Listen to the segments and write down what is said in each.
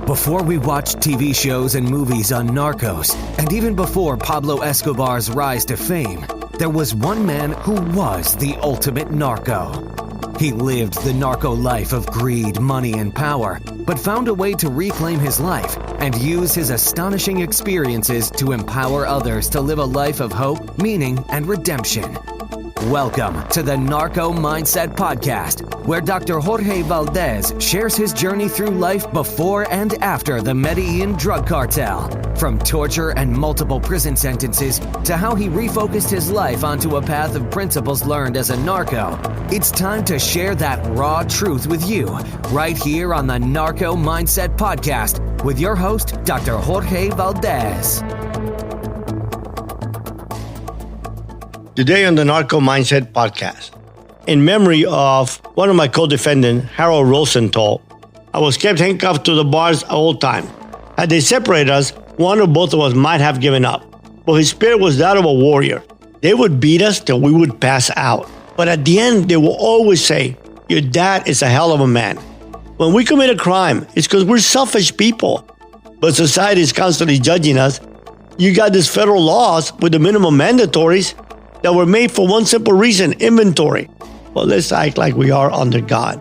Before we watched TV shows and movies on Narcos, and even before Pablo Escobar's rise to fame, there was one man who was the ultimate narco. He lived the narco life of greed, money, and power, but found a way to reclaim his life and use his astonishing experiences to empower others to live a life of hope, meaning, and redemption. Welcome to the Narco Mindset Podcast, where Dr. Jorge Valdes shares his journey through life before and after the Medellin Drug Cartel, from torture and multiple prison sentences to how he refocused his life onto a path of principles learned as a narco. It's time to share that raw truth with you, right here on the Narco Mindset Podcast, with your host, Dr. Jorge Valdes. Today on the Narco Mindset Podcast, in memory of one of my co-defendants, Harold Rosenthal, I was kept handcuffed to the bars all the time. Had they separated us, one or both of us might have given up. But his spirit was that of a warrior. They would beat us till we would pass out. But at the end, they will always say, "Your dad is a hell of a man." When we commit a crime, it's because we're selfish people. But society is constantly judging us. You got these federal laws with the minimum mandatories that were made for one simple reason: inventory. Well, let's act like we are under God.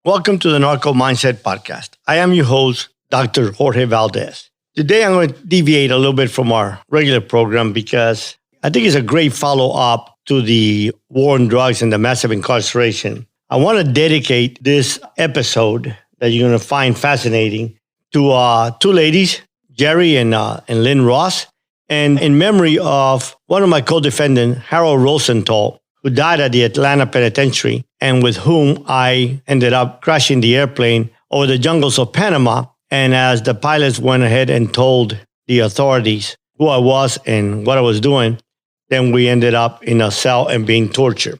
Welcome to the Narco Mindset Podcast. I am your host, Dr. Jorge Valdes. Today, I'm going to deviate a little bit from our regular program because I think it's a great follow-up to the war on drugs and the massive incarceration. I want to dedicate this episode that you're going to find fascinating to two ladies, Jeri and Lynn Ross, and in memory of one of my co-defendants, Harold Rosenthal, who died at the Atlanta Penitentiary and with whom I ended up crashing the airplane over the jungles of Panama. And as the pilots went ahead and told the authorities who I was and what I was doing, then we ended up in a cell and being tortured.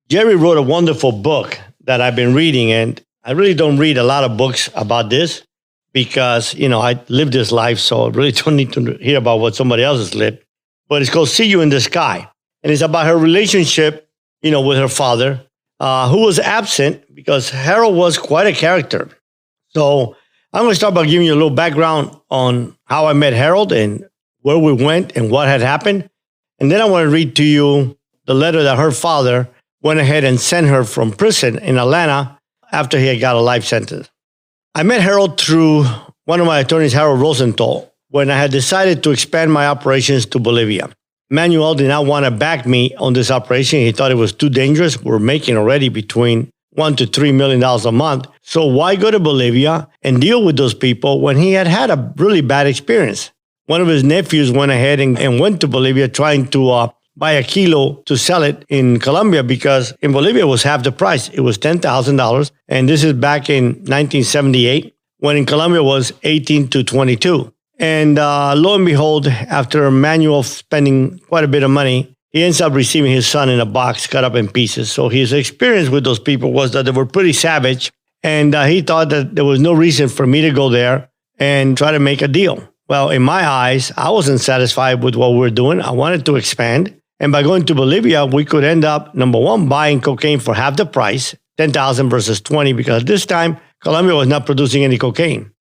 Jeri wrote a wonderful book that I've been reading, and I really don't read a lot of books about this, because, I live this life, so I really don't need to hear about what somebody else has lived. But it's called See You in the Sky. And it's about her relationship, with her father, who was absent because Harold was quite a character. So I'm going to start by giving you a little background on how I met Harold and where we went and what had happened. And then I want to read to you the letter that her father went ahead and sent her from prison in Atlanta after he had got a life sentence. I met Harold through one of my attorneys, Harold Rosenthal, when I had decided to expand my operations to Bolivia. Manuel did not want to back me on this operation. He thought it was too dangerous. We're making already between $1 to $3 million a month. So why go to Bolivia and deal with those people when he had had a really bad experience? One of his nephews went ahead and went to Bolivia trying to buy a kilo to sell it in Colombia, because in Bolivia it was half the price. It was $10,000. And this is back in 1978, when in Colombia it was 18 to 22. And lo and behold, after Manuel spending quite a bit of money, he ends up receiving his son in a box cut up in pieces. So his experience with those people was that they were pretty savage. And he thought that there was no reason for me to go there and try to make a deal. Well, in my eyes, I wasn't satisfied with what we were doing. I wanted to expand. And by going to Bolivia, we could end up, number one, buying cocaine for half the price, $10,000 versus $20,000, because at this time, Colombia was not producing any cocaine.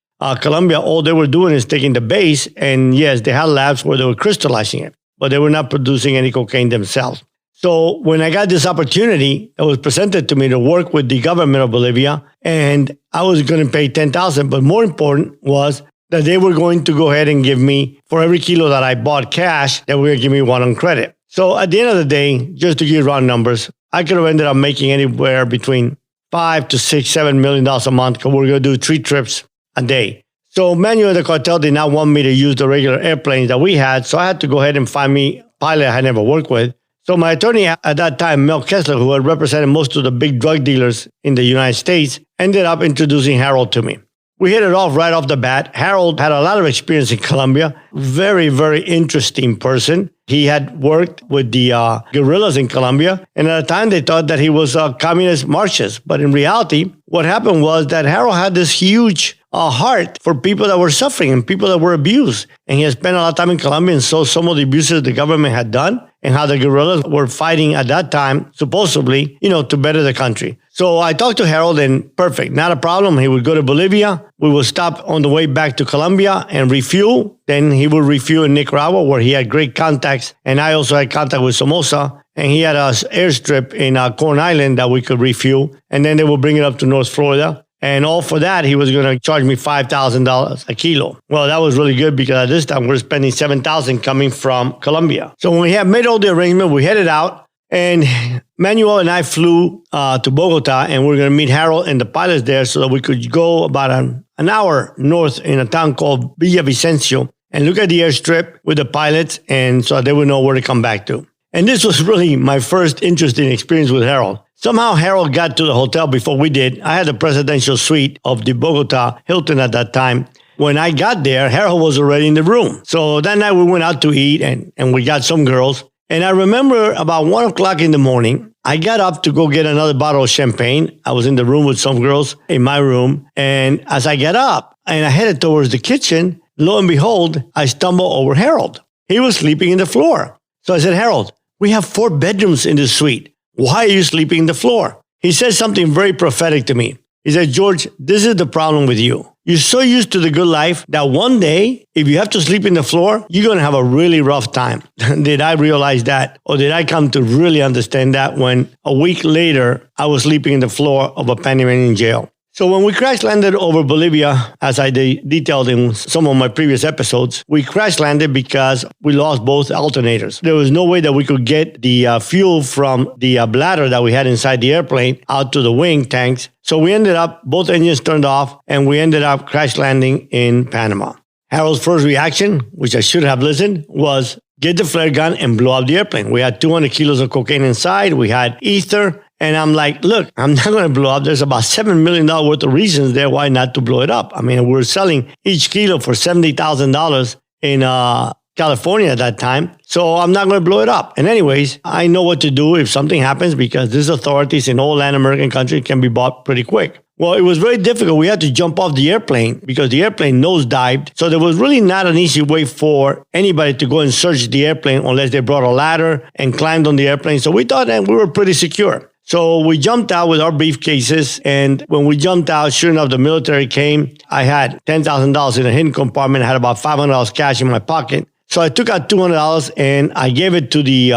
Colombia, all they were doing is taking the base, and yes, they had labs where they were crystallizing it, but they were not producing any cocaine themselves. So when I got this opportunity, it was presented to me to work with the government of Bolivia, and I was going to pay $10,000, but more important was that they were going to go ahead and give me, for every kilo that I bought cash, they were going to give me one on credit. So at the end of the day, just to give round numbers, I could have ended up making anywhere between $5 to $6, $7 million a month, because we're going to do 3 trips a day. So Manuel and the cartel did not want me to use the regular airplanes that we had, so I had to go ahead and find me a pilot I had never worked with. So my attorney at that time, Mel Kessler, who had represented most of the big drug dealers in the United States, ended up introducing Harold to me. We hit it off right off the bat. Harold had a lot of experience in Colombia. Very, very interesting person. He had worked with the guerrillas in Colombia. And at the time, they thought that he was a communist Marxist. But in reality, what happened was that Harold had this huge heart for people that were suffering and people that were abused. And he had spent a lot of time in Colombia and saw some of the abuses the government had done and how the guerrillas were fighting at that time, supposedly, to better the country. So I talked to Harold and perfect, not a problem. He would go to Bolivia. We would stop on the way back to Colombia and refuel. Then he would refuel in Nicaragua where he had great contacts. And I also had contact with Somoza. And he had an airstrip in Corn Island that we could refuel. And then they would bring it up to North Florida. And all for that, he was going to charge me $5,000 a kilo. Well, that was really good because at this time we're spending $7,000 coming from Colombia. So when we had made all the arrangement, we headed out. And Manuel and I flew to Bogota, and we were going to meet Harold and the pilots there so that we could go about an hour north in a town called Villavicencio and look at the airstrip with the pilots, and so they would know where to come back to. And this was really my first interesting experience with Harold. Somehow Harold got to the hotel before we did. I had the presidential suite of the Bogota Hilton at that time. When I got there, Harold was already in the room. So that night we went out to eat, and we got some girls. And I remember about 1 o'clock in the morning, I got up to go get another bottle of champagne. I was in the room with some girls in my room. And as I got up and I headed towards the kitchen, lo and behold, I stumbled over Harold. He was sleeping in the floor. So I said, Harold, we have 4 bedrooms in this suite. Why are you sleeping in the floor? He said something very prophetic to me. He said, George, this is the problem with you. You're so used to the good life that one day, if you have to sleep in the floor, you're going to have a really rough time. Did I realize that? Or did I come to really understand that when a week later, I was sleeping in the floor of a Panamanian jail? So when we crash landed over Bolivia, as I detailed in some of my previous episodes, we crash landed because we lost both alternators. There was no way that we could get the fuel from the bladder that we had inside the airplane out to the wing tanks. So we ended up, both engines turned off, and we ended up crash landing in Panama. Harold's first reaction, which I should have listened, was get the flare gun and blow up the airplane. We had 200 kilos of cocaine inside. We had ether. And I'm like, look, I'm not going to blow up. There's about $7 million worth of reasons there why not to blow it up. I mean, we were selling each kilo for $70,000 in California at that time. So I'm not going to blow it up. And anyways, I know what to do if something happens because these authorities in all Latin American countries can be bought pretty quick. Well, it was very difficult. We had to jump off the airplane because the airplane nosedived. So there was really not an easy way for anybody to go and search the airplane unless they brought a ladder and climbed on the airplane. So we thought that we were pretty secure. So we jumped out with our briefcases, and when we jumped out, sure enough, the military came. I had $10,000 in a hidden compartment. I had about $500 cash in my pocket. So I took out $200 and I gave it to the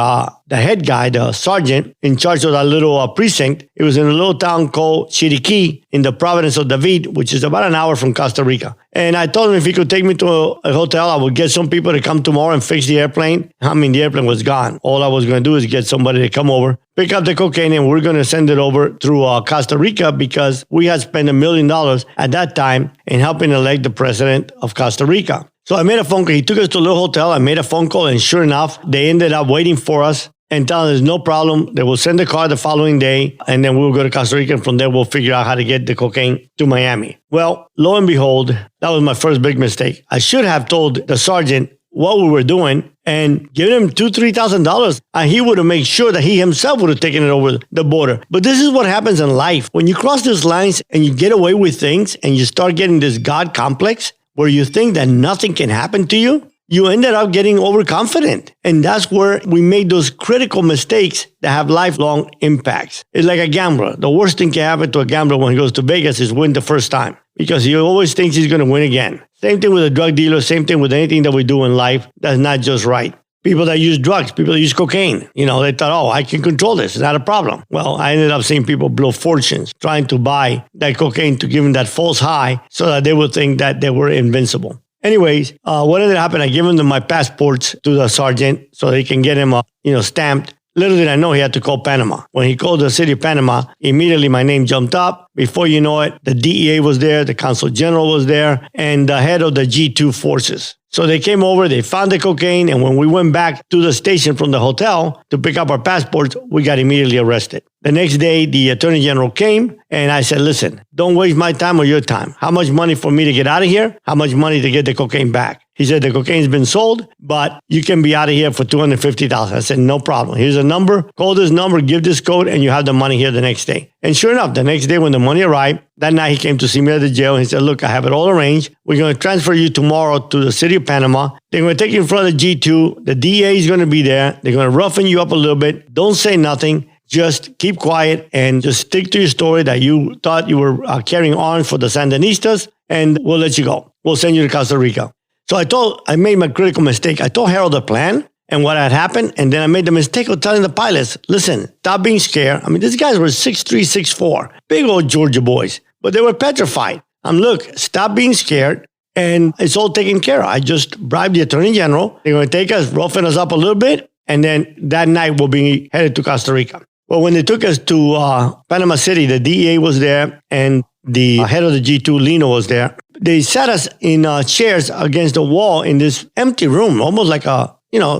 head guy, the sergeant in charge of that little precinct. It was in a little town called Chiriquí in the province of David, which is about an hour from Costa Rica. And I told him if he could take me to a hotel, I would get some people to come tomorrow and fix the airplane. I mean, the airplane was gone. All I was going to do is get somebody to come over, pick up the cocaine, and we're going to send it over through Costa Rica because we had spent $1 million at that time in helping elect the president of Costa Rica. So I made a phone call. He took us to a little hotel. I made a phone call, and sure enough, they ended up waiting for us and telling us no problem. They will send the car the following day, and then we'll go to Costa Rica, and from there, we'll figure out how to get the cocaine to Miami. Well, lo and behold, that was my first big mistake. I should have told the sergeant what we were doing and given him $2,000, $3,000, and he would have made sure that he himself would have taken it over the border. But this is what happens in life. When you cross these lines and you get away with things and you start getting this God complex, where you think that nothing can happen to you, you ended up getting overconfident. And that's where we made those critical mistakes that have lifelong impacts. It's like a gambler. The worst thing can happen to a gambler when he goes to Vegas is win the first time because he always thinks he's going to win again. Same thing with a drug dealer, same thing with anything that we do in life that's not just right. People that use drugs, people that use cocaine, they thought, oh, I can control this. It's not a problem. Well, I ended up seeing people blow fortunes trying to buy that cocaine to give them that false high so that they would think that they were invincible. Anyways, what ended up happening, I gave him my passports to the sergeant so they can get him, stamped. Little did I know he had to call Panama. When he called the city of Panama, immediately my name jumped up. Before you know it, the DEA was there, the consul general was there, and the head of the G2 forces. So they came over, they found the cocaine, and when we went back to the station from the hotel to pick up our passports, we got immediately arrested. The next day, the attorney general came, and I said, listen, don't waste my time or your time. How much money for me to get out of here? How much money to get the cocaine back? He said, the cocaine's been sold, but you can be out of here for $250,000. I said, no problem. Here's a number. Call this number, give this code, and you have the money here the next day. And sure enough, the next day when the money arrived, that night he came to see me at the jail. He said, look, I have it all arranged. We're going to transfer you tomorrow to the city of Panama. They're going to take you in front of the G2. The DA is going to be there. They're going to roughen you up a little bit. Don't say nothing. just keep quiet and just stick to your story that you thought you were carrying arms for the Sandinistas, and we'll let you go. We'll send you to Costa Rica. So I made my critical mistake. I told Harold the plan and what had happened, and then I made the mistake of telling the pilots, listen, stop being scared. I mean, these guys were 6'3", 6'4", big old Georgia boys, but they were petrified. Look, stop being scared, and it's all taken care of. I just bribed the Attorney General. They're going to take us, roughen us up a little bit, and then that night we'll be headed to Costa Rica. Well, when they took us to Panama City, the DEA was there, and the head of the G2, Lino, was there. They sat us in chairs against the wall in this empty room, almost like a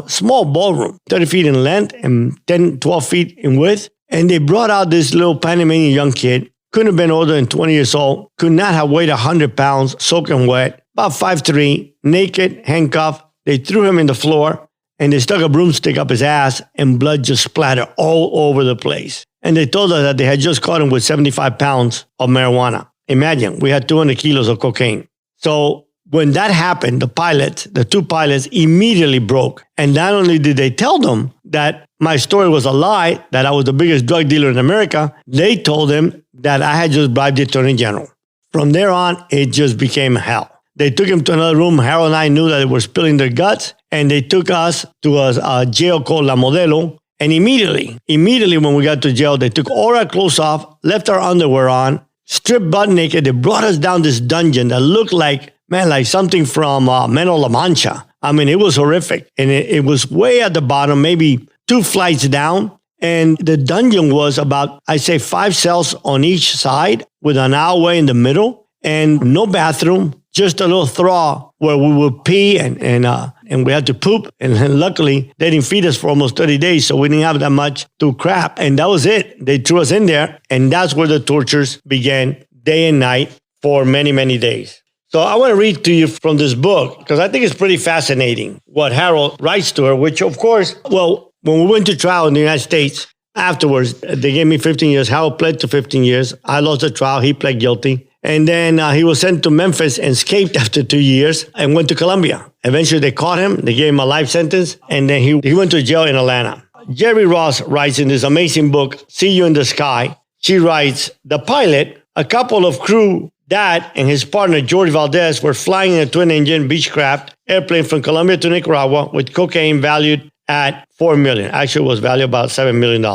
small ballroom, 30 feet in length and 10, 12 feet in width. And they brought out this little Panamanian young kid, couldn't have been older than 20 years old, could not have weighed 100 pounds, soaking wet, about 5'3", naked, handcuffed. They threw him in the floor, and they stuck a broomstick up his ass, and blood just splattered all over the place. And they told us that they had just caught him with 75 pounds of marijuana. Imagine, we had 200 kilos of cocaine. So when that happened, the two pilots immediately broke. And not only did they tell them that my story was a lie, that I was the biggest drug dealer in America, they told them that I had just bribed the Attorney General. From there on, it just became hell. They took him to another room. Harold and I knew that they were spilling their guts, and they took us to a jail called La Modelo. And immediately when we got to jail, they took all our clothes off, left our underwear on, stripped butt naked. They brought us down this dungeon that looked like something from Manuel La Mancha. I mean, it was horrific. And it was way at the bottom, maybe 2 flights down. And the dungeon was about, I say, 5 cells on each side with an alleyway in the middle and no bathroom, just a little trough where we would pee and we had to poop. And luckily, they didn't feed us for almost 30 days, so we didn't have that much to crap. And that was it. They threw us in there, and that's where the tortures began, day and night, for many, many days. So I want to read to you from this book, because I think it's pretty fascinating what Harold writes to her, which, of course, well, when we went to trial in the United States, afterwards, they gave me 15 years. Harold pled to 15 years. I lost the trial. He pled guilty. And then he was sent to Memphis and escaped after 2 years and went to Colombia. Eventually, they caught him. They gave him a life sentence. And then he went to jail in Atlanta. Jeri Ross writes in this amazing book, See You in the Sky. She writes, the pilot, a couple of crew, Dad and his partner, Jorge Valdes, were flying in a twin-engine Beechcraft airplane from Colombia to Nicaragua with cocaine valued at $4 million. Actually, it was valued about $7 million.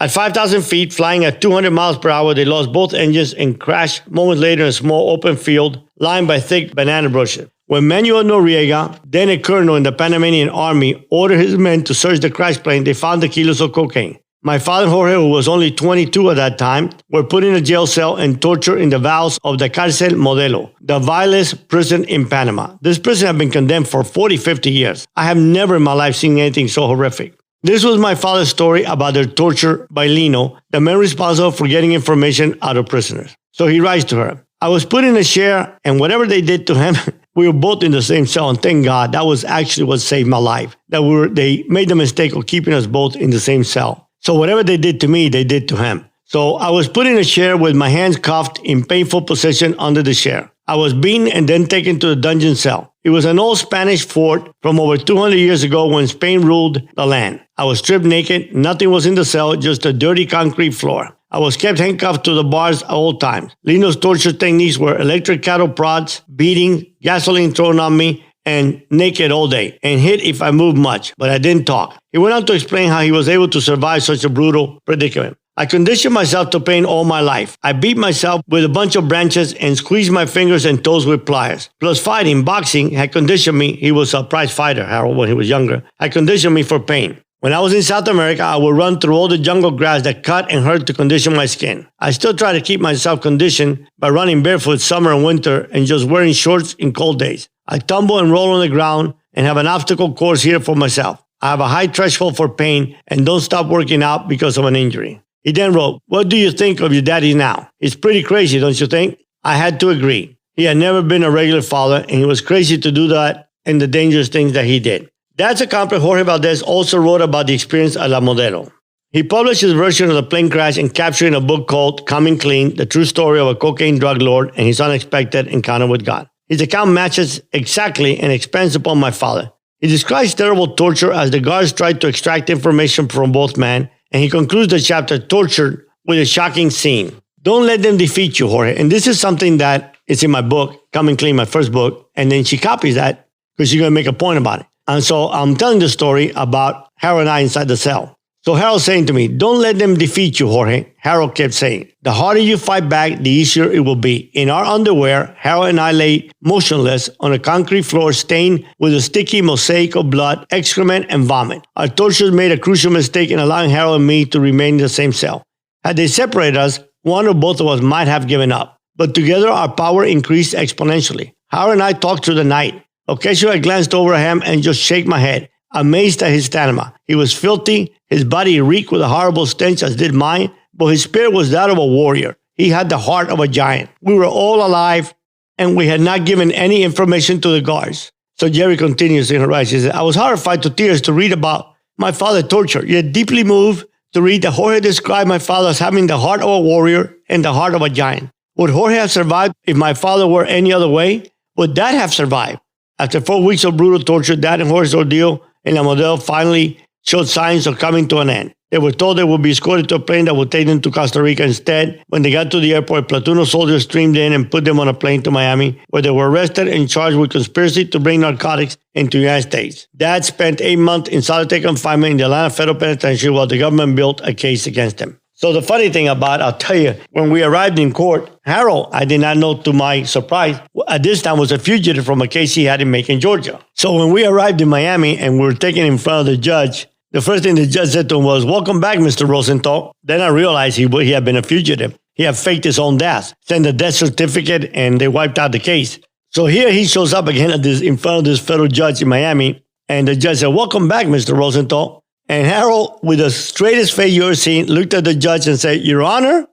At 5,000 feet, flying at 200 miles per hour, they lost both engines and crashed moments later in a small open field lined by thick banana bushes. When Manuel Noriega, then a colonel in the Panamanian army, ordered his men to search the crash plane, they found the kilos of cocaine. My father, Jorge, who was only 22 at that time, were put in a jail cell and tortured in the valves of the Cárcel Modelo, the vilest prison in Panama. This prison had been condemned for 40, 50 years. I have never in my life seen anything so horrific. This was my father's story about their torture by Lino, the man responsible for getting information out of prisoners. So he writes to her, I was put in a chair, and whatever they did to him, we were both in the same cell. And thank God, that was actually what saved my life. They made the mistake of keeping us both in the same cell. So whatever they did to me, they did to him. So I was put in a chair with my hands cuffed in painful position under the chair. I was beaten and then taken to the dungeon cell. It was an old Spanish fort from over 200 years ago when Spain ruled the land. I was stripped naked. Nothing was in the cell, just a dirty concrete floor. I was kept handcuffed to the bars at all times. Lino's torture techniques were electric cattle prods, beating, gasoline thrown on me, and naked all day, and hit if I moved much, but I didn't talk. He went on to explain how he was able to survive such a brutal predicament. I conditioned myself to pain all my life. I beat myself with a bunch of branches and squeezed my fingers and toes with pliers. Plus fighting, boxing had conditioned me. He was a prize fighter, Harold, when he was younger. Had conditioned me for pain. When I was in South America, I would run through all the jungle grass that cut and hurt to condition my skin. I still try to keep myself conditioned by running barefoot summer and winter and just wearing shorts in cold days. I tumble and roll on the ground and have an obstacle course here for myself. I have a high threshold for pain and don't stop working out because of an injury. He then wrote, what do you think of your daddy now? It's pretty crazy, don't you think? I had to agree. He had never been a regular father, and he was crazy to do that and the dangerous things that he did. Dad's accomplice, Jorge Valdes, also wrote about the experience at La Modelo. He published his version of the plane crash and captured in a book called Coming Clean, the true story of a cocaine drug lord and his unexpected encounter with God. His account matches exactly and expands upon my father. He describes terrible torture as the guards tried to extract information from both men And he concludes the chapter, Tortured, with a shocking scene. Don't let them defeat you, Jorge. And this is something that is in my book, Come and Clean, my first book. And then she copies that because she's going to make a point about it. And so I'm telling the story about Harold and I inside the cell. So Harold's saying to me, don't let them defeat you, Jorge. Harold kept saying, the harder you fight back, the easier it will be. In our underwear, Harold and I lay motionless on a concrete floor stained with a sticky mosaic of blood, excrement, and vomit. Our torturers made a crucial mistake in allowing Harold and me to remain in the same cell. Had they separated us, one or both of us might have given up. But together, our power increased exponentially. Harold and I talked through the night. Occasionally, I glanced over at him and just shake my head, amazed at his stamina. He was filthy. His body reeked with a horrible stench, as did mine, but his spirit was that of a warrior. He had the heart of a giant. We were all alive, and we had not given any information to the guards. So Jeri continues in her writing. She says, I was horrified to tears to read about my father tortured, yet deeply moved to read that Jorge described my father as having the heart of a warrior and the heart of a giant. Would Jorge have survived if my father were any other way? Would Dad have survived? After 4 weeks of brutal torture, Dad and Jorge's ordeal in La Modelo finally showed signs of coming to an end. They were told they would be escorted to a plane that would take them to Costa Rica. Instead, when they got to the airport, a platoon of soldiers streamed in and put them on a plane to Miami, where they were arrested and charged with conspiracy to bring narcotics into the United States. Dad spent 8 months in solitary confinement in the Atlanta Federal Penitentiary while the government built a case against him. So the funny thing about, I'll tell you, when we arrived in court, Harold, I did not know, to my surprise, at this time was a fugitive from a case he had in Macon, Georgia. So when we arrived in Miami and we were taken in front of the judge, the first thing the judge said to him was, welcome back, Mr. Rosenthal. Then I realized he had been a fugitive. He had faked his own death, sent a death certificate, and they wiped out the case. So here he shows up again in front of this federal judge in Miami, and the judge said, welcome back, Mr. Rosenthal. And Harold, with the straightest face you ever seen, looked at the judge and said, Your Honor,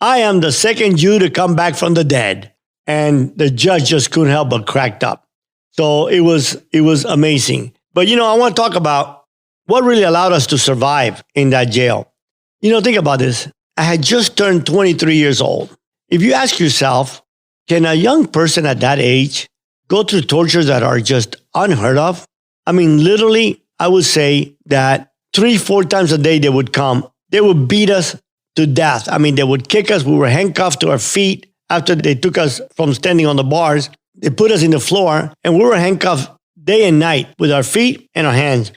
I am the second Jew to come back from the dead. And the judge just couldn't help but cracked up. So it was amazing. But, I want to talk about what really allowed us to survive in that jail. Think about this. I had just turned 23 years old. If you ask yourself, can a young person at that age go through tortures that are just unheard of? I mean, literally, I would say that 3-4 times a day they would come. They would beat us to death. I mean, they would kick us. We were handcuffed to our feet after they took us from standing on the bars. They put us in the floor, and we were handcuffed day and night with our feet and our hands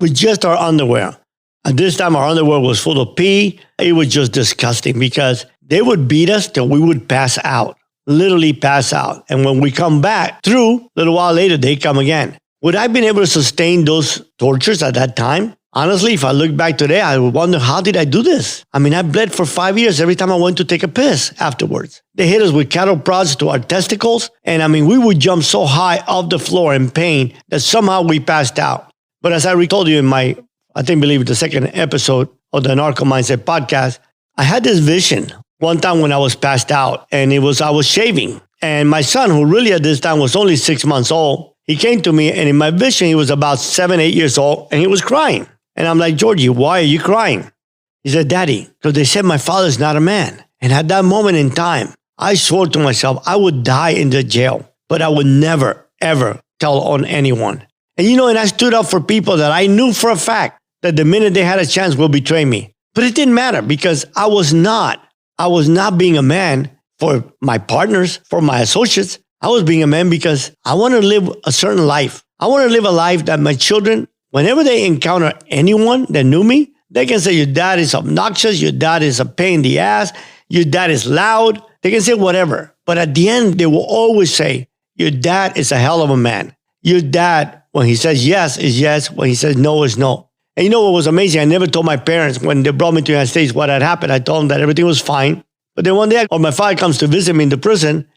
with just our underwear. At this time, our underwear was full of pee. It was just disgusting because they would beat us till we would pass out, literally pass out. And when we come back through, a little while later, they come again. Would I have been able to sustain those tortures at that time? Honestly, if I look back today, I would wonder, how did I do this? I mean, I bled for 5 years every time I went to take a piss afterwards. They hit us with cattle prods to our testicles. And I mean, we would jump so high off the floor in pain that somehow we passed out. But as I told you in my, the second episode of the Narco Mindset podcast, I had this vision one time when I was passed out, and I was shaving. And my son, who really at this time was only 6 months old, he came to me, and in my vision, he was about 7-8 years old, and he was crying. And I'm like, Georgie, why are you crying? He said, Daddy, because they said my father's not a man. And at that moment in time, I swore to myself I would die in the jail, but I would never, ever tell on anyone. And and I stood up for people that I knew for a fact that the minute they had a chance will betray me. But it didn't matter because I was not being a man for my partners, for my associates. I was being a man because I want to live a certain life. I want to live a life that my children, whenever they encounter anyone that knew me, they can say, your dad is obnoxious, your dad is a pain in the ass, your dad is loud. They can say whatever. But at the end, they will always say, your dad is a hell of a man. Your dad, when he says yes, is yes. When he says no, is no. And what was amazing? I never told my parents when they brought me to the United States what had happened. I told them that everything was fine. But then one day, my father comes to visit me in the prison,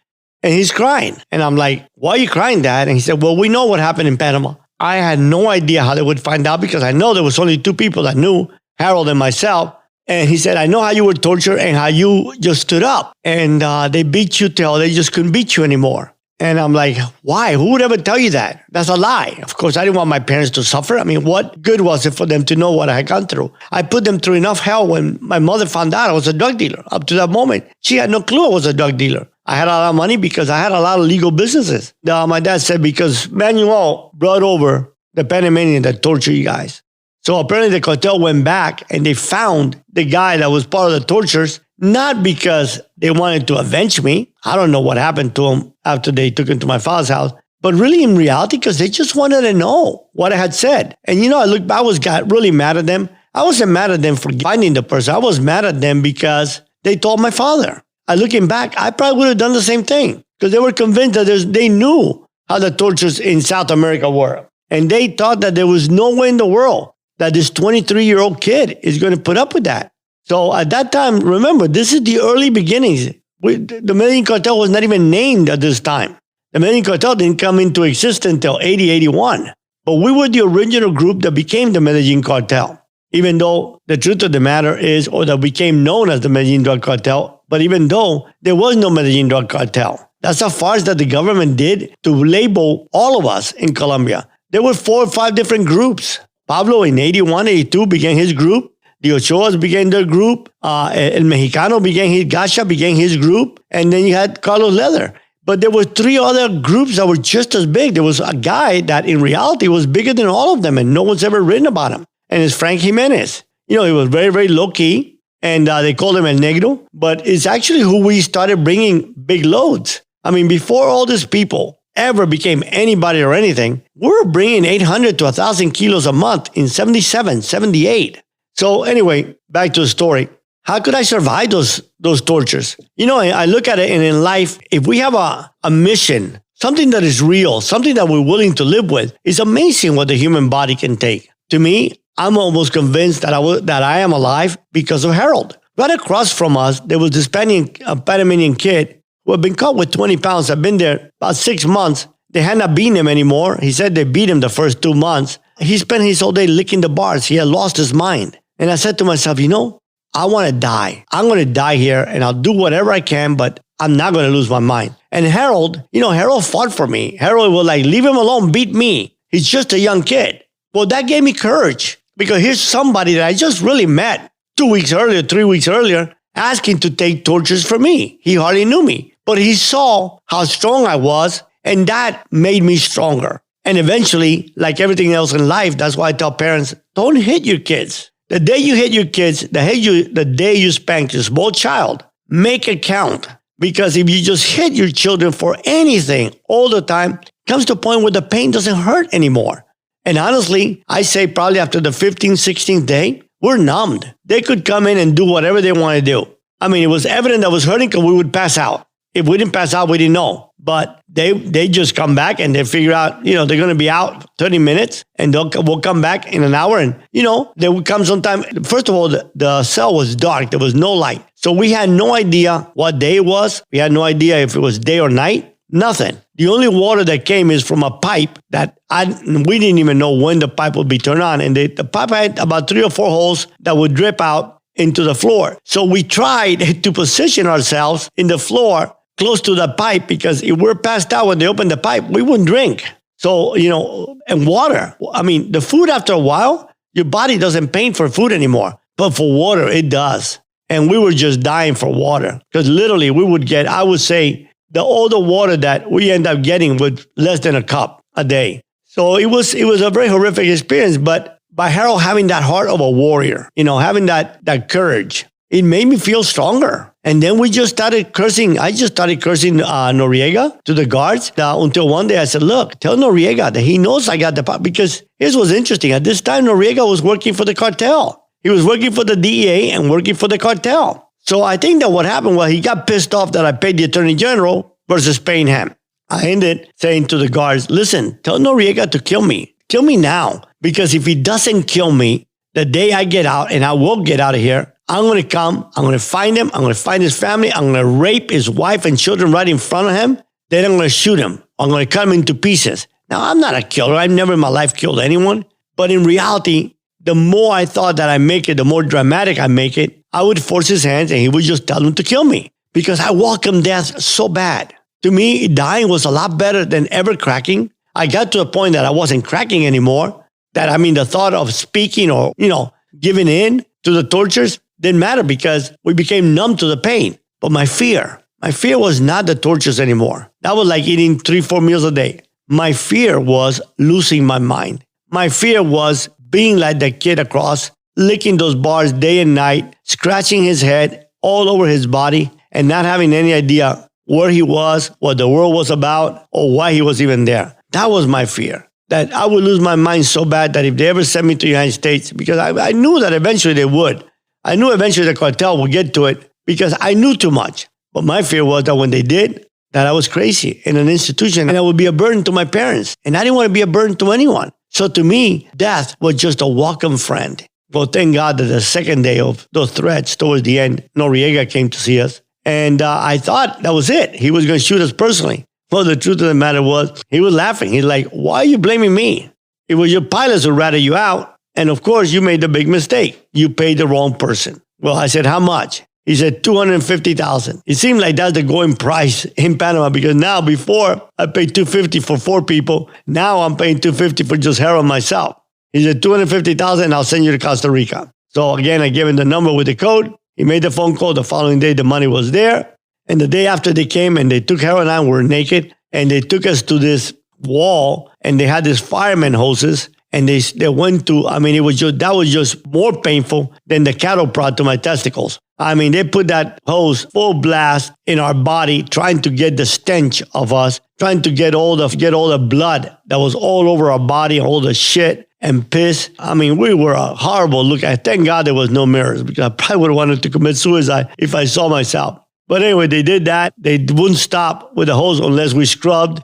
and he's crying. And I'm like, why are you crying, Dad? And he said, well, we know what happened in Panama. I had no idea how they would find out because I know there was only 2 people that knew, Harold and myself. And he said, I know how you were tortured and how you just stood up. And they beat you till they just couldn't beat you anymore. And I'm like, why? Who would ever tell you that? That's a lie. Of course, I didn't want my parents to suffer. I mean, what good was it for them to know what I had gone through? I put them through enough hell when my mother found out I was a drug dealer. Up to that moment, she had no clue I was a drug dealer. I had a lot of money because I had a lot of legal businesses. My dad said, because Manuel brought over the Panamanian that tortured you guys. So apparently the cartel went back and they found the guy that was part of the tortures, not because they wanted to avenge me. I don't know what happened to him after they took him to my father's house, but really in reality, because they just wanted to know what I had said. And I looked back, got really mad at them. I wasn't mad at them for finding the person. I was mad at them because they told my father. Looking back, I probably would have done the same thing because they were convinced that they knew how the tortures in South America were. And they thought that there was no way in the world that this 23-year-old kid is going to put up with that. So at that time, remember, this is the early beginnings. The Medellin Cartel was not even named at this time. The Medellin Cartel didn't come into existence until 80, 81. But we were the original group that became the Medellin Cartel. Even though the truth of the matter is, or that became known as the Medellin Drug Cartel, but even though there was no Medellin Drug Cartel. That's how far as that the government did to label all of us in Colombia. There were 4 or 5 different groups. Pablo in 81, 82 began his group. The Ochoas began their group. El Mexicano Gasha began his group. And then you had Carlos Leather. But there were 3 other groups that were just as big. There was a guy that in reality was bigger than all of them and no one's ever written about him. And it's Frank Jimenez. He was very, very low-key. And they called him El Negro. But it's actually who we started bringing big loads. I mean, before all these people ever became anybody or anything, we were bringing 800 to 1,000 kilos a month in 77, 78. So anyway, back to the story. How could I survive those tortures? I look at it, and in life, if we have a mission, something that is real, something that we're willing to live with, it's amazing what the human body can take. To me, I'm almost convinced that I am alive because of Harold. Right across from us, there was this Panamanian kid who had been caught with 20 pounds. I've been there about 6 months. They had not beaten him anymore. He said they beat him the first 2 months. He spent his whole day licking the bars. He had lost his mind. And I said to myself, I want to die. I'm going to die here and I'll do whatever I can, but I'm not going to lose my mind. And Harold, Harold fought for me. Harold was like, leave him alone, beat me. He's just a young kid. Well, that gave me courage because here's somebody that I just really met 2 weeks earlier, 3 weeks earlier, asking to take tortures for me. He hardly knew me. But he saw how strong I was, and that made me stronger. And eventually, like everything else in life, that's why I tell parents, don't hit your kids. The day you hit your kids, the day you spank your small child, make it count. Because if you just hit your children for anything all the time, it comes to a point where the pain doesn't hurt anymore. And honestly, I say probably after the 15th, 16th day, we're numbed. They could come in and do whatever they want to do. I mean, it was evident that was hurting because we would pass out. If we didn't pass out, we didn't know. But they just come back and they figure out, they're going to be out 30 minutes and we'll come back in an hour. And, they would come sometime. First of all, the cell was dark. There was no light. So we had no idea what day it was. We had no idea if it was day or night. Nothing. The only water that came is from a pipe that we didn't even know when the pipe would be turned on. And the pipe had about 3 or 4 holes that would drip out into the floor. So we tried to position ourselves in the floor close to the pipe because if we're passed out when they open the pipe, we wouldn't drink. So, and water. I mean, the food after a while, your body doesn't pain for food anymore. But for water, it does. And we were just dying for water because literally we would get, I would say, all the water that we end up getting with less than a cup a day. So it was a very horrific experience. But by Harold having that heart of a warrior, having that courage, it made me feel stronger. And then we just started cursing. I just started cursing Noriega to the guards until one day I said, look, tell Noriega that he knows I got the power. Because here's what's interesting. At this time, Noriega was working for the cartel. He was working for the DEA and working for the cartel. So I think that what happened was he got pissed off that I paid the attorney general versus paying him. I ended saying to the guards, listen, tell Noriega to kill me. Kill me now. Because if he doesn't kill me, the day I get out, and I will get out of here, I'm going to come, I'm going to find him, I'm going to find his family, I'm going to rape his wife and children right in front of him. Then I'm going to shoot him. I'm going to cut him into pieces. Now, I'm not a killer. I've never in my life killed anyone. But in reality, the more I thought that I make it, the more dramatic I make it, I would force his hands and he would just tell him to kill me. Because I welcomed death so bad. To me, dying was a lot better than ever cracking. I got to a point that I wasn't cracking anymore. The thought of speaking or, giving in to the tortures didn't matter because we became numb to the pain. But my fear was not the tortures anymore. That was like eating 3-4 meals a day. My fear was losing my mind. My fear was being like that kid across, licking those bars day and night, scratching his head all over his body, and not having any idea where he was, what the world was about, or why he was even there. That was my fear, that I would lose my mind so bad that if they ever sent me to the United States, because I knew that eventually they would. I knew eventually the cartel would get to it because I knew too much. But my fear was that when they did, that I was crazy in an institution and I would be a burden to my parents. And I didn't want to be a burden to anyone. So to me, death was just a welcome friend. Well, thank God that the second day of those threats, towards the end, Noriega came to see us. And I thought that was it. He was going to shoot us personally. Well, the truth of the matter was, he was laughing. He's like, why are you blaming me? It was your pilots who ratted you out. And of course, you made the big mistake. You paid the wrong person. Well, I said, how much? He said, $250,000. It seemed like that's the going price in Panama because now, before, I paid $250 for 4 people. Now I'm paying $250 for just Harold myself. He said, $250,000, I'll send you to Costa Rica. So again, I gave him the number with the code. He made the phone call. The following day, the money was there. And the day after they came and they took Harold and I, we were naked, and they took us to this wall and they had these fireman hoses. And they went to, I mean, that was just more painful than the cattle prod to my testicles. I mean, they put that hose full blast in our body, trying to get the stench of us, trying to get all the blood that was all over our body, all the shit and piss. I mean, we were a horrible look. Thank God there was no mirrors because I probably would have wanted to commit suicide if I saw myself. But anyway, they did that. They wouldn't stop with the hose unless we scrubbed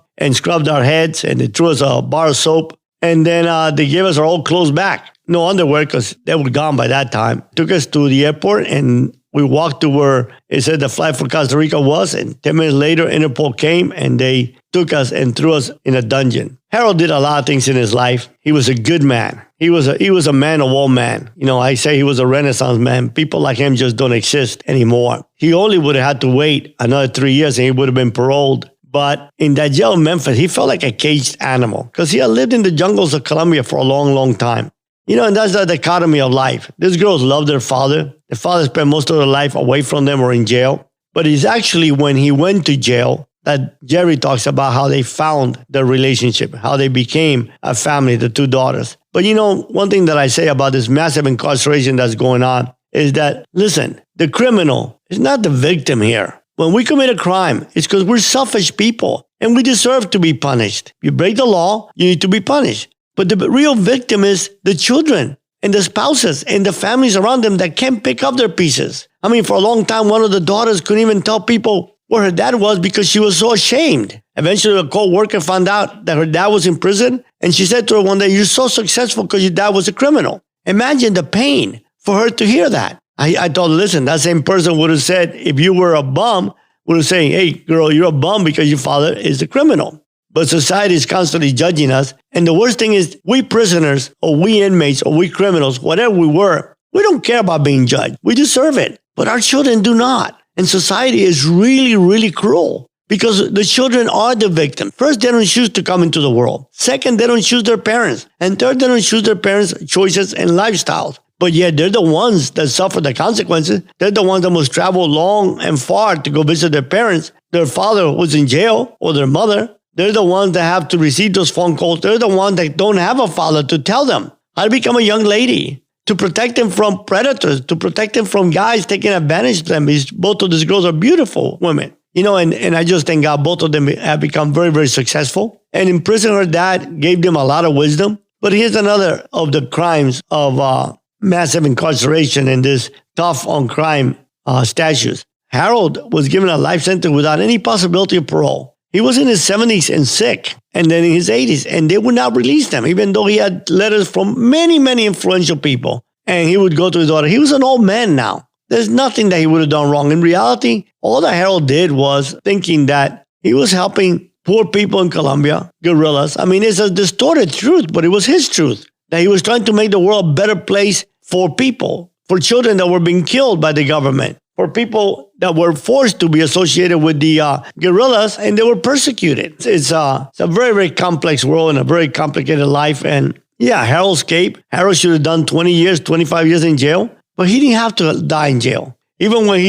our heads, and they threw us a bar of soap. And then they gave us our old clothes back. No underwear because they were gone by that time. Took us to the airport and we walked to where it said the flight for Costa Rica was. And 10 minutes later, Interpol came and they took us and threw us in a dungeon. Harold did a lot of things in his life. He was a good man. He was a man of all men. You know, I say he was a Renaissance man. People like him just don't exist anymore. He only would have had to wait another 3 years and he would have been paroled. But in that jail in Memphis, he felt like a caged animal because he had lived in the jungles of Colombia for a long, long time. You know, and that's the dichotomy of life. These girls love their father. The father spent most of their life away from them or in jail. But it's actually when he went to jail that Jeri talks about how they found their relationship, how they became a family, the 2 daughters. But you know, one thing that I say about this massive incarceration that's going on is that, listen, the criminal is not the victim here. When we commit a crime, it's because we're selfish people and we deserve to be punished. You break the law, you need to be punished. But the real victim is the children and the spouses and the families around them that can't pick up their pieces. I mean, for a long time, one of the daughters couldn't even tell people where her dad was because she was so ashamed. Eventually, a co-worker found out that her dad was in prison. And she said to her one day, you're so successful because your dad was a criminal. Imagine the pain for her to hear that. I told her, listen, that same person would have said, if you were a bum, would have saying, hey, girl, you're a bum because your father is a criminal. But society is constantly judging us. And the worst thing is we prisoners or we inmates or we criminals, whatever we were, we don't care about being judged. We deserve it. But our children do not. And society is really, really cruel because the children are the victim. First, they don't choose to come into the world. Second, they don't choose their parents. And third, they don't choose their parents' choices and lifestyles. But yet they're the ones that suffer the consequences. They're the ones that must travel long and far to go visit their parents. Their father was in jail or their mother. They're the ones that have to receive those phone calls. They're the ones that don't have a father to tell them how to become a young lady, to protect them from predators, to protect them from guys taking advantage of them. Both of these girls are beautiful women. You know, and I just thank God both of them have become very, very successful. And in prison, her dad gave them a lot of wisdom. But here's another of the crimes of massive incarceration and this tough on crime statutes. Harold was given a life sentence without any possibility of parole. He was in his 70s and sick, and then in his 80s, and they would not release him, even though he had letters from many, many influential people. And he would go to his daughter. He was an old man now. There's nothing that he would have done wrong. In reality, all that Harold did was thinking that he was helping poor people in Colombia, guerrillas. I mean, it's a distorted truth, but it was his truth, that he was trying to make the world a better place for people, for children that were being killed by the government, for people that were forced to be associated with the guerrillas and they were persecuted. It's a very, very complex world and a very complicated life. And yeah, Harold escaped. Harold should have done 20 years, 25 years in jail, but he didn't have to die in jail. Even when he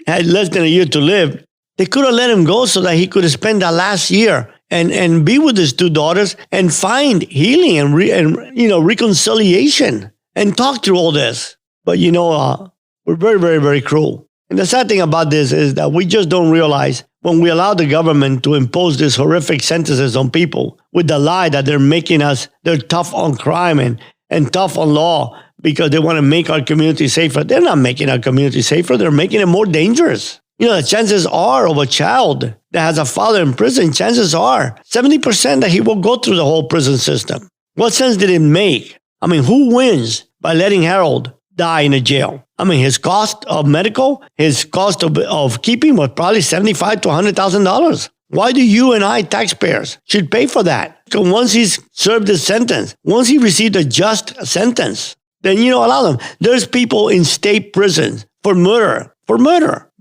had less than a year to live, they could have let him go so that he could have spent that last year and be with his two daughters and find healing and reconciliation and talk through all this. But we're very, very, very cruel. And the sad thing about this is that we just don't realize when we allow the government to impose these horrific sentences on people with the lie that they're tough on crime and tough on law because they want to make our community safer. They're not making our community safer. They're making it more dangerous. The chances are of a child that has a father in prison, chances are 70% that he will go through the whole prison system. What sense did it make? I mean, who wins by letting Harold die in a jail? I mean, his cost of medical, his cost of keeping was probably $75,000 to $100,000. Why do you and I, taxpayers, should pay for that? Because once he's served his sentence, once he received a just sentence, then, allow them. There's people in state prisons for murder,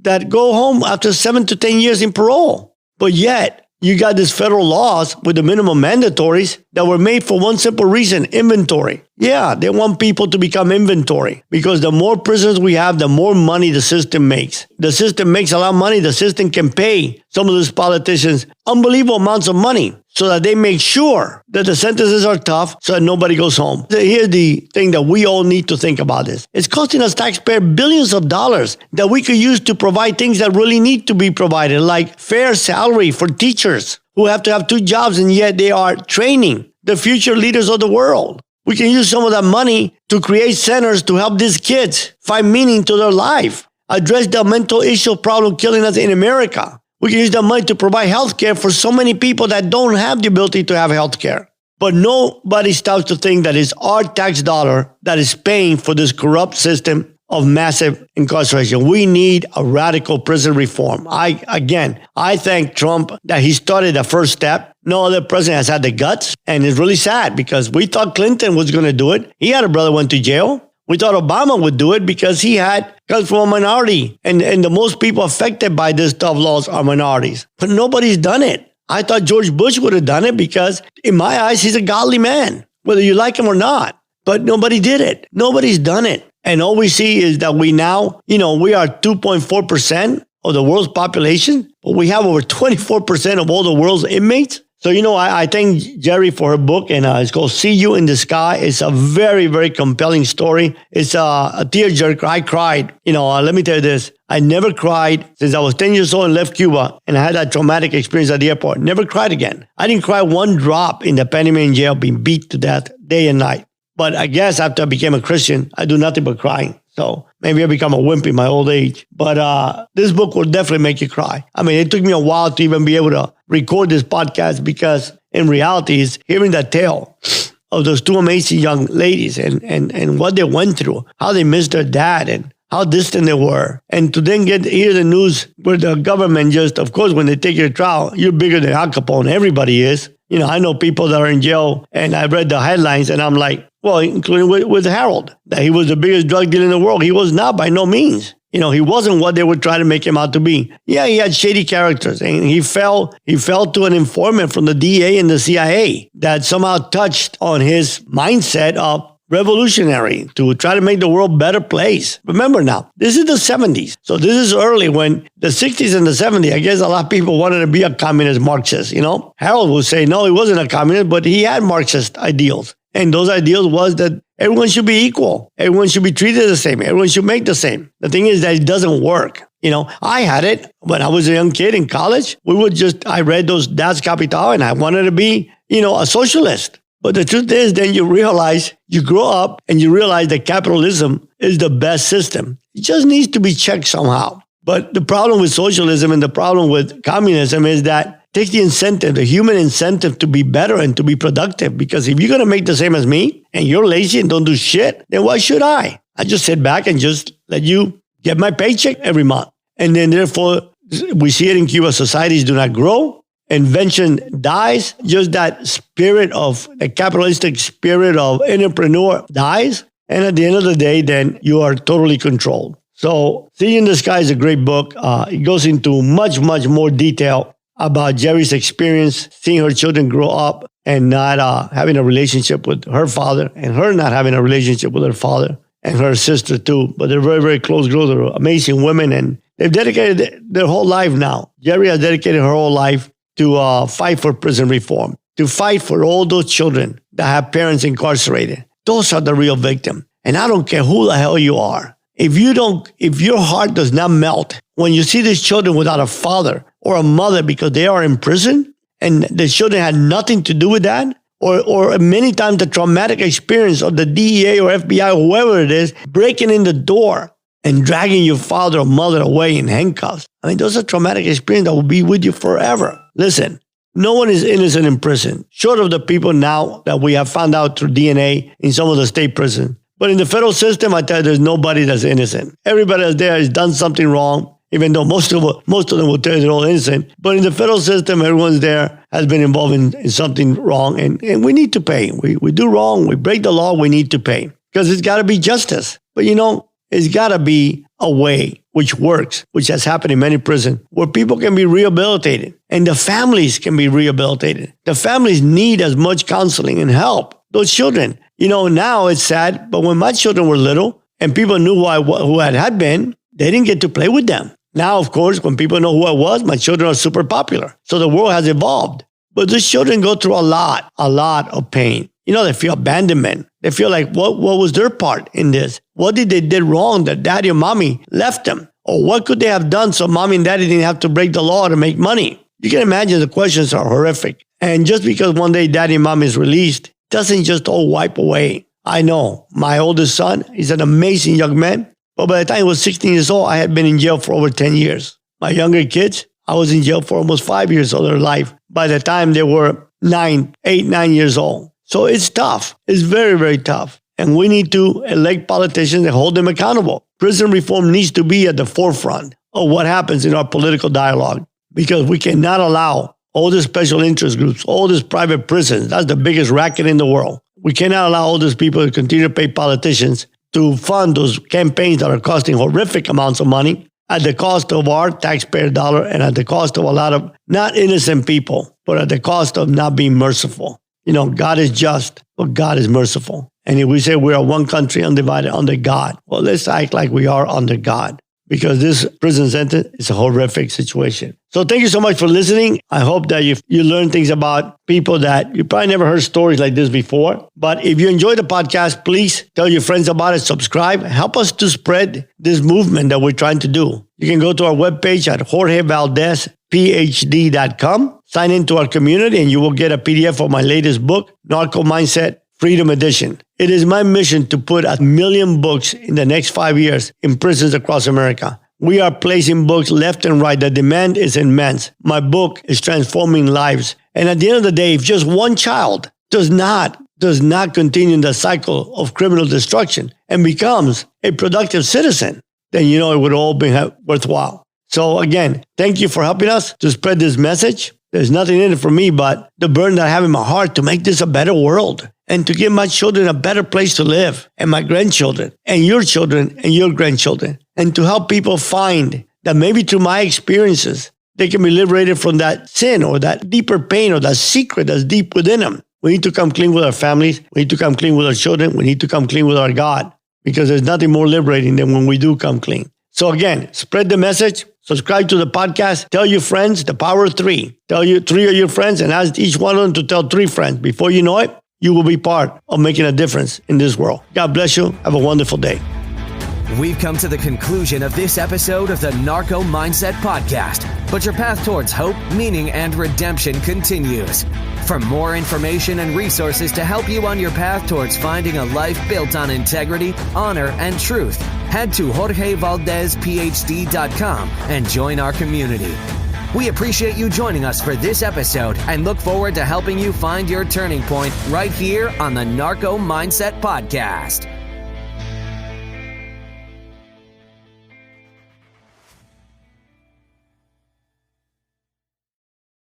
that go home after 7 to 10 years in parole. But yet, you got these federal laws with the minimum mandatories that were made for one simple reason, inventory. Yeah, they want people to become inventory because the more prisoners we have, the more money the system makes. The system makes a lot of money. The system can pay some of those politicians unbelievable amounts of money so that they make sure that the sentences are tough so that nobody goes home. Here's the thing that we all need to think about this. It's costing us taxpayers billions of dollars that we could use to provide things that really need to be provided, like fair salary for teachers who have to have 2 jobs and yet they are training the future leaders of the world. We can use some of that money to create centers to help these kids find meaning to their life, address the mental issue problem killing us in America. We can use that money to provide health care for so many people that don't have the ability to have health care. But nobody stops to think that it's our tax dollar that is paying for this corrupt system of massive incarceration. We need a radical prison reform. I thank Trump that he started the first step. No other president has had the guts. And it's really sad because we thought Clinton was going to do it. He had a brother went to jail. We thought Obama would do it because he comes from a minority. And the most people affected by these tough laws are minorities. But nobody's done it. I thought George Bush would have done it because in my eyes, he's a godly man, whether you like him or not. But nobody did it. Nobody's done it. And all we see is that we now, we are 2.4% of the world's population, but we have over 24% of all the world's inmates. So, I thank Jeri for her book, and it's called See You in the Sky. It's a very, very compelling story. It's a tearjerker. I cried. Let me tell you this. I never cried since I was 10 years old and left Cuba, and I had that traumatic experience at the airport. Never cried again. I didn't cry one drop in the Panama jail being beat to death day and night. But I guess after I became a Christian, I do nothing but crying. So maybe I become a wimp in my old age. But this book will definitely make you cry. I mean, it took me a while to even be able to record this podcast because in reality, it's hearing the tale of those 2 amazing young ladies and what they went through, how they missed their dad and how distant they were. And to then hear the news where the government of course, when they take your trial, you're bigger than Al Capone. Everybody is. I know people that are in jail, and I read the headlines, and I'm like, well, including with Harold, that he was the biggest drug dealer in the world. He was not, by no means. He wasn't what they would try to make him out to be. Yeah, he had shady characters, and he fell to an informant from the DA and the CIA that somehow touched on his mindset of revolutionary to try to make the world a better place. Remember now, this is the 70s. So this is early when the 60s and the 70s, I guess a lot of people wanted to be a communist Marxist, Harold would say, no, he wasn't a communist, but he had Marxist ideals. And those ideals was that everyone should be equal. Everyone should be treated the same. Everyone should make the same. The thing is that it doesn't work. I had it when I was a young kid in college. I read those Das Kapital and I wanted to be, a socialist. But the truth is, then you grow up and you realize that capitalism is the best system. It just needs to be checked somehow. But the problem with socialism and the problem with communism is that it takes the incentive, the human incentive to be better and to be productive. Because if you're going to make the same as me and you're lazy and don't do shit, then why should I? I just sit back and just let you get my paycheck every month. And then therefore, we see it in Cuba, societies do not grow. Invention dies. Just that spirit of the capitalistic spirit of entrepreneur dies. And at the end of the day, then you are totally controlled. So See You in the Sky is a great book. It goes into much, much more detail about Jeri's experience, seeing her children grow up and not having a relationship with her father and her not having a relationship with her father and her sister too. But they're very, very close girls. They're amazing women and they've dedicated their whole life now. Jeri has dedicated her whole life to fight for prison reform, to fight for all those children that have parents incarcerated. Those are the real victims. And I don't care who the hell you are. If your heart does not melt when you see these children without a father or a mother because they are in prison and the children had nothing to do with that, or many times the traumatic experience of the DEA or FBI, or whoever it is, breaking in the door and dragging your father or mother away in handcuffs. I mean, those are traumatic experiences that will be with you forever. Listen, no one is innocent in prison, short of the people now that we have found out through DNA in some of the state prisons. But in the federal system, I tell you, there's nobody that's innocent. Everybody that's there has done something wrong, even though most of them will tell you they're all innocent. But in the federal system, everyone's there has been involved in something wrong, and we need to pay. We do wrong, we break the law, we need to pay. Because it's got to be justice. But it's got to be a way which works, which has happened in many prisons, where people can be rehabilitated and the families can be rehabilitated. The families need as much counseling and help. Those children, now it's sad, but when my children were little and people knew who I had been, they didn't get to play with them. Now, of course, when people know who I was, my children are super popular. So the world has evolved. But these children go through a lot of pain. They feel abandonment. They feel like, what was their part in this? What did they did wrong that daddy or mommy left them? Or what could they have done so mommy and daddy didn't have to break the law to make money? You can imagine the questions are horrific. And just because one day daddy and mommy is released, doesn't just all wipe away. I know my oldest son, he's an amazing young man. But by the time he was 16 years old, I had been in jail for over 10 years. My younger kids, I was in jail for almost 5 years of their life by the time they were 9 years old. So it's tough. It's very, very tough. And we need to elect politicians and hold them accountable. Prison reform needs to be at the forefront of what happens in our political dialogue, because we cannot allow all the special interest groups, all these private prisons. That's the biggest racket in the world. We cannot allow all these people to continue to pay politicians to fund those campaigns that are costing horrific amounts of money at the cost of our taxpayer dollar and at the cost of a lot of not innocent people, but at the cost of not being merciful. God is just, but God is merciful. And if we say we are one country undivided under God, well, let's act like we are under God, because this prison sentence is a horrific situation. So thank you so much for listening. I hope that you learn things about people that you probably never heard stories like this before. But if you enjoy the podcast, please tell your friends about it, subscribe, help us to spread this movement that we're trying to do. You can go to our webpage at JorgeValdezPh.com, sign into our community, and you will get a PDF of my latest book, Narco Mindset, Freedom Edition. It is my mission to put 1 million books in the next 5 years in prisons across America. We are placing books left and right. The demand is immense. My book is transforming lives. And at the end of the day, if just one child does not continue in the cycle of criminal destruction and becomes a productive citizen, then it would all be worthwhile. So again, thank you for helping us to spread this message. There's nothing in it for me but the burden that I have in my heart to make this a better world and to give my children a better place to live, and my grandchildren and your grandchildren, and to help people find that maybe through my experiences, they can be liberated from that sin or that deeper pain or that secret that's deep within them. We need to come clean with our families. We need to come clean with our children. We need to come clean with our God, because there's nothing more liberating than when we do come clean. So again, spread the message. Subscribe to the podcast. Tell your friends the power of 3. Tell 3 of your friends and ask each one of them to tell 3 friends. Before you know it, you will be part of making a difference in this world. God bless you. Have a wonderful day. We've come to the conclusion of this episode of the Narco Mindset Podcast, but your path towards hope, meaning, and redemption continues. For more information and resources to help you on your path towards finding a life built on integrity, honor, and truth, head to JorgeValdezPh.com and join our community. We appreciate you joining us for this episode and look forward to helping you find your turning point right here on the Narco Mindset Podcast.